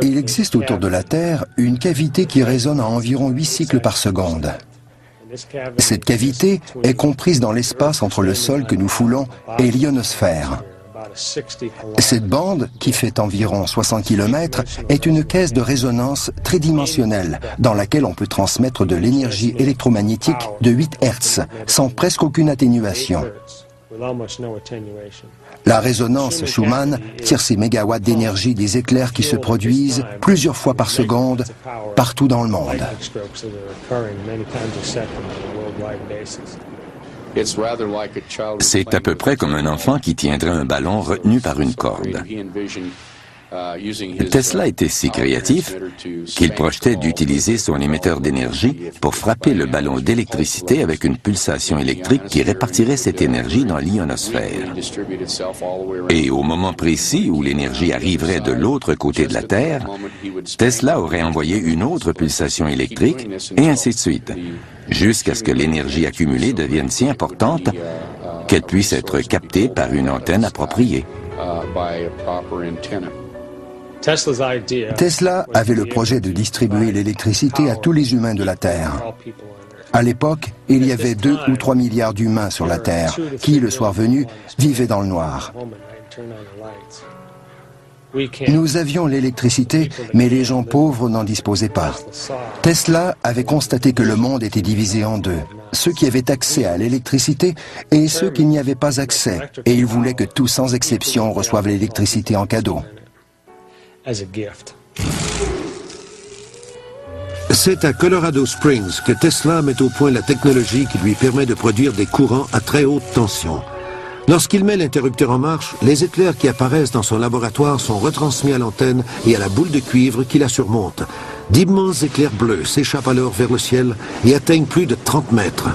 Il existe autour de la Terre une cavité qui résonne à environ 8 cycles par seconde. Cette cavité est comprise dans l'espace entre le sol que nous foulons et l'ionosphère. Cette bande, qui fait environ 60 km, est une caisse de résonance tridimensionnelle dans laquelle on peut transmettre de l'énergie électromagnétique de 8 Hz sans presque aucune atténuation. La résonance Schumann tire ses mégawatts d'énergie des éclairs qui se produisent plusieurs fois par seconde partout dans le monde. C'est à peu près comme un enfant qui tiendrait un ballon retenu par une corde. Tesla était si créatif qu'il projetait d'utiliser son émetteur d'énergie pour frapper le ballon d'électricité avec une pulsation électrique qui répartirait cette énergie dans l'ionosphère. Et au moment précis où l'énergie arriverait de l'autre côté de la Terre, Tesla aurait envoyé une autre pulsation électrique et ainsi de suite, jusqu'à ce que l'énergie accumulée devienne si importante qu'elle puisse être captée par une antenne appropriée. Tesla avait le projet de distribuer l'électricité à tous les humains de la Terre. À l'époque, il y avait 2 ou 3 milliards d'humains sur la Terre qui, le soir venu, vivaient dans le noir. Nous avions l'électricité, mais les gens pauvres n'en disposaient pas. Tesla avait constaté que le monde était divisé en deux, ceux qui avaient accès à l'électricité et ceux qui n'y avaient pas accès, et il voulait que tous, sans exception, reçoivent l'électricité en cadeau. C'est à Colorado Springs que Tesla met au point la technologie qui lui permet de produire des courants à très haute tension. Lorsqu'il met l'interrupteur en marche, les éclairs qui apparaissent dans son laboratoire sont retransmis à l'antenne et à la boule de cuivre qui la surmonte. D'immenses éclairs bleus s'échappent alors vers le ciel et atteignent plus de 30 mètres.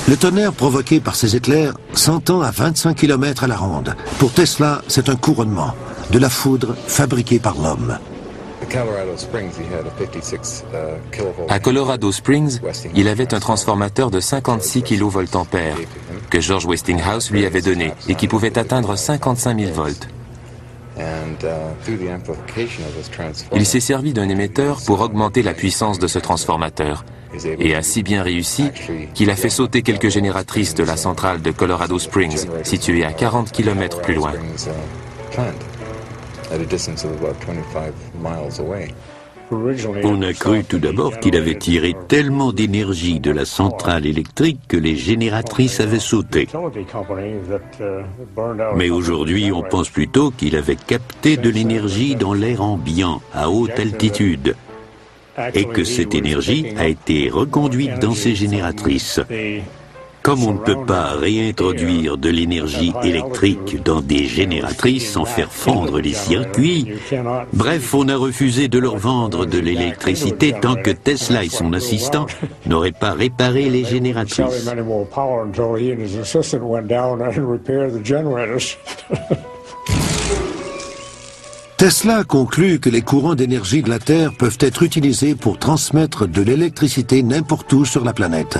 Le tonnerre provoqué par ces éclairs s'entend à 25 km à la ronde. Pour Tesla, c'est un couronnement, de la foudre fabriquée par l'homme. À Colorado Springs, il avait un transformateur de 56 kVA que George Westinghouse lui avait donné et qui pouvait atteindre 55 000 volts. Il s'est servi d'un émetteur pour augmenter la puissance de ce transformateur et a si bien réussi qu'il a fait sauter quelques génératrices de la centrale de Colorado Springs, située à 40 km plus loin. On a cru tout d'abord qu'il avait tiré tellement d'énergie de la centrale électrique que les génératrices avaient sauté. Mais aujourd'hui, on pense plutôt qu'il avait capté de l'énergie dans l'air ambiant, à haute altitude, et que cette énergie a été reconduite dans ces génératrices. Comme on ne peut pas réintroduire de l'énergie électrique dans des génératrices sans faire fondre les circuits, bref, on a refusé de leur vendre de l'électricité tant que Tesla et son assistant n'auraient pas réparé les génératrices. Tesla conclut que les courants d'énergie de la Terre peuvent être utilisés pour transmettre de l'électricité n'importe où sur la planète.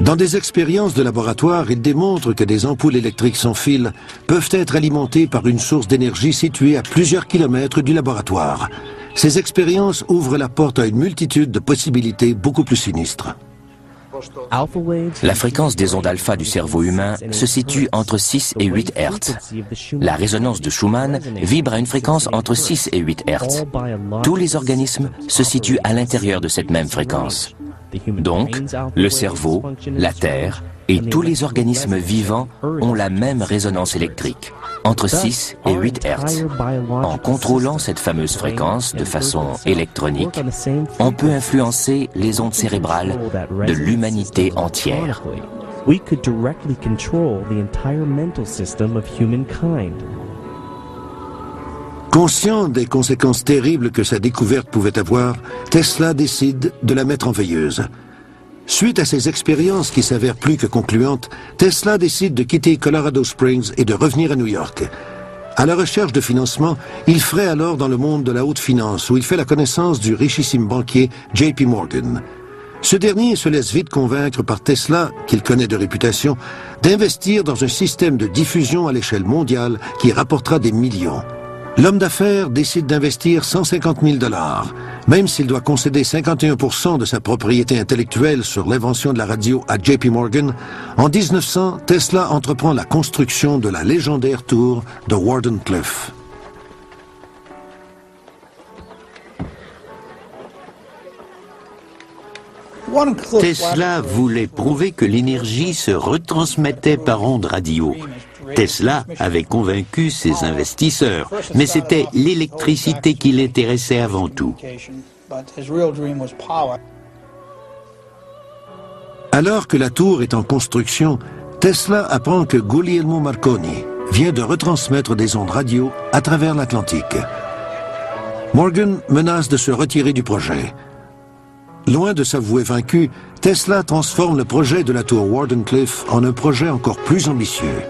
Dans des expériences de laboratoire, il démontre que des ampoules électriques sans fil peuvent être alimentées par une source d'énergie située à plusieurs kilomètres du laboratoire. Ces expériences ouvrent la porte à une multitude de possibilités beaucoup plus sinistres. La fréquence des ondes alpha du cerveau humain se situe entre 6 et 8 Hz. La résonance de Schumann vibre à une fréquence entre 6 et 8 Hz. Tous les organismes se situent à l'intérieur de cette même fréquence. Donc, le cerveau, la Terre et tous les organismes vivants ont la même résonance électrique, entre 6 et 8 Hz. En contrôlant cette fameuse fréquence de façon électronique, on peut influencer les ondes cérébrales de l'humanité entière. Conscient des conséquences terribles que sa découverte pouvait avoir, Tesla décide de la mettre en veilleuse. Suite à ces expériences qui s'avèrent plus que concluantes, Tesla décide de quitter Colorado Springs et de revenir à New York. À la recherche de financement, il fraye alors dans le monde de la haute finance où il fait la connaissance du richissime banquier JP Morgan. Ce dernier se laisse vite convaincre par Tesla, qu'il connaît de réputation, d'investir dans un système de diffusion à l'échelle mondiale qui rapportera des millions. L'homme d'affaires décide d'investir 150 000 $. Même s'il doit concéder 51% de sa propriété intellectuelle sur l'invention de la radio à JP Morgan, en 1900, Tesla entreprend la construction de la légendaire tour de Wardenclyffe. Tesla voulait prouver que l'énergie se retransmettait par ondes radio. Tesla avait convaincu ses investisseurs, mais c'était l'électricité qui l'intéressait avant tout. Alors que la tour est en construction, Tesla apprend que Guglielmo Marconi vient de retransmettre des ondes radio à travers l'Atlantique. Morgan menace de se retirer du projet. Loin de s'avouer vaincu, Tesla transforme le projet de la tour Wardenclyffe en un projet encore plus ambitieux.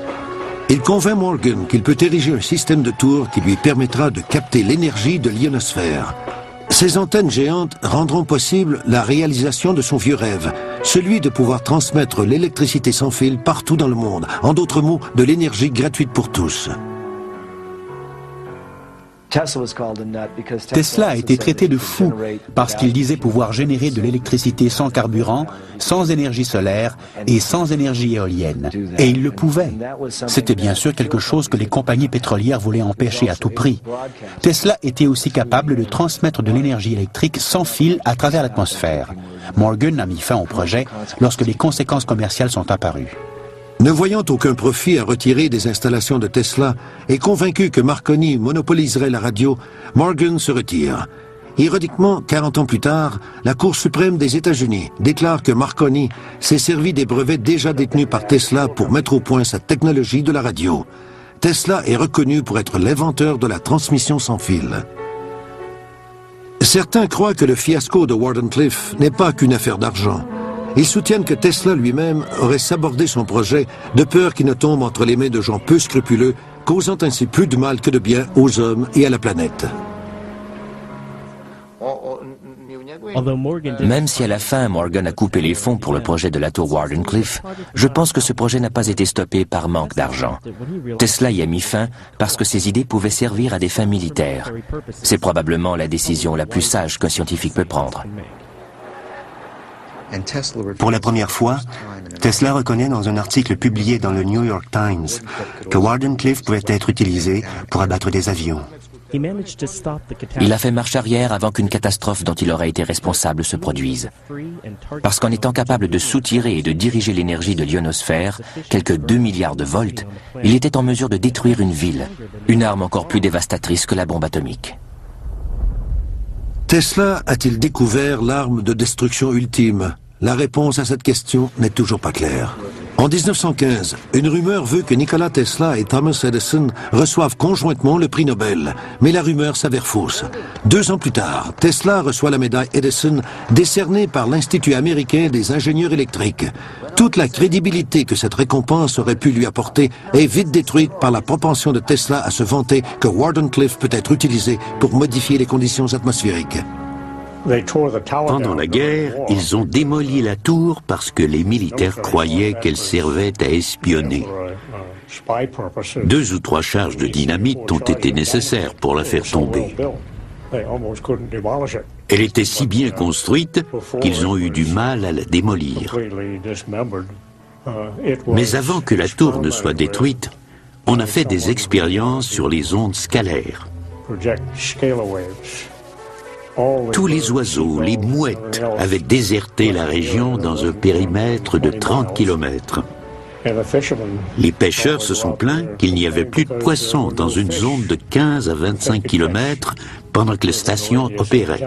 Il convainc Morgan qu'il peut ériger un système de tours qui lui permettra de capter l'énergie de l'ionosphère. Ces antennes géantes rendront possible la réalisation de son vieux rêve, celui de pouvoir transmettre l'électricité sans fil partout dans le monde, en d'autres mots, de l'énergie gratuite pour tous. Tesla a été traité de fou parce qu'il disait pouvoir générer de l'électricité sans carburant, sans énergie solaire et sans énergie éolienne. Et il le pouvait. C'était bien sûr quelque chose que les compagnies pétrolières voulaient empêcher à tout prix. Tesla était aussi capable de transmettre de l'énergie électrique sans fil à travers l'atmosphère. Morgan a mis fin au projet lorsque les conséquences commerciales sont apparues. Ne voyant aucun profit à retirer des installations de Tesla et convaincu que Marconi monopoliserait la radio, Morgan se retire. Ironiquement, 40 ans plus tard, la Cour suprême des États-Unis déclare que Marconi s'est servi des brevets déjà détenus par Tesla pour mettre au point sa technologie de la radio. Tesla est reconnu pour être l'inventeur de la transmission sans fil. Certains croient que le fiasco de Wardenclyffe n'est pas qu'une affaire d'argent. Ils soutiennent que Tesla lui-même aurait sabordé son projet de peur qu'il ne tombe entre les mains de gens peu scrupuleux, causant ainsi plus de mal que de bien aux hommes et à la planète. Même si à la fin Morgan a coupé les fonds pour le projet de la tour Wardenclyffe, je pense que ce projet n'a pas été stoppé par manque d'argent. Tesla y a mis fin parce que ses idées pouvaient servir à des fins militaires. C'est probablement la décision la plus sage qu'un scientifique peut prendre. Pour la première fois, Tesla reconnaît dans un article publié dans le New York Times que Wardenclyffe pouvait être utilisé pour abattre des avions. Il a fait marche arrière avant qu'une catastrophe dont il aurait été responsable se produise. Parce qu'en étant capable de soutirer et de diriger l'énergie de l'ionosphère, quelques 2 milliards de volts, il était en mesure de détruire une ville, une arme encore plus dévastatrice que la bombe atomique. Tesla a-t-il découvert l'arme de destruction ultime? La réponse à cette question n'est toujours pas claire. En 1915, une rumeur veut que Nikola Tesla et Thomas Edison reçoivent conjointement le prix Nobel, mais la rumeur s'avère fausse. 2 ans plus tard, Tesla reçoit la médaille Edison décernée par l'Institut américain des ingénieurs électriques. Toute la crédibilité que cette récompense aurait pu lui apporter est vite détruite par la propension de Tesla à se vanter que Wardenclyffe peut être utilisé pour modifier les conditions atmosphériques. Pendant la guerre, ils ont démoli la tour parce que les militaires croyaient qu'elle servait à espionner. 2 ou 3 charges de dynamite ont été nécessaires pour la faire tomber. Elle était si bien construite qu'ils ont eu du mal à la démolir. Mais avant que la tour ne soit détruite, on a fait des expériences sur les ondes scalaires. Tous les oiseaux, les mouettes, avaient déserté la région dans un périmètre de 30 km. Les pêcheurs se sont plaints qu'il n'y avait plus de poissons dans une zone de 15 à 25 km pendant que la station opérait.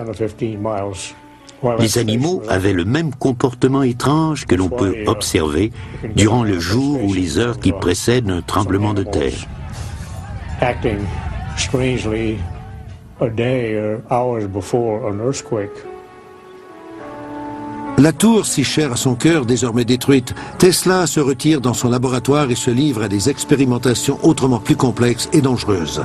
Les animaux avaient le même comportement étrange que l'on peut observer durant le jour ou les heures qui précèdent un tremblement de terre. La tour, si chère à son cœur, désormais détruite, Tesla se retire dans son laboratoire et se livre à des expérimentations autrement plus complexes et dangereuses.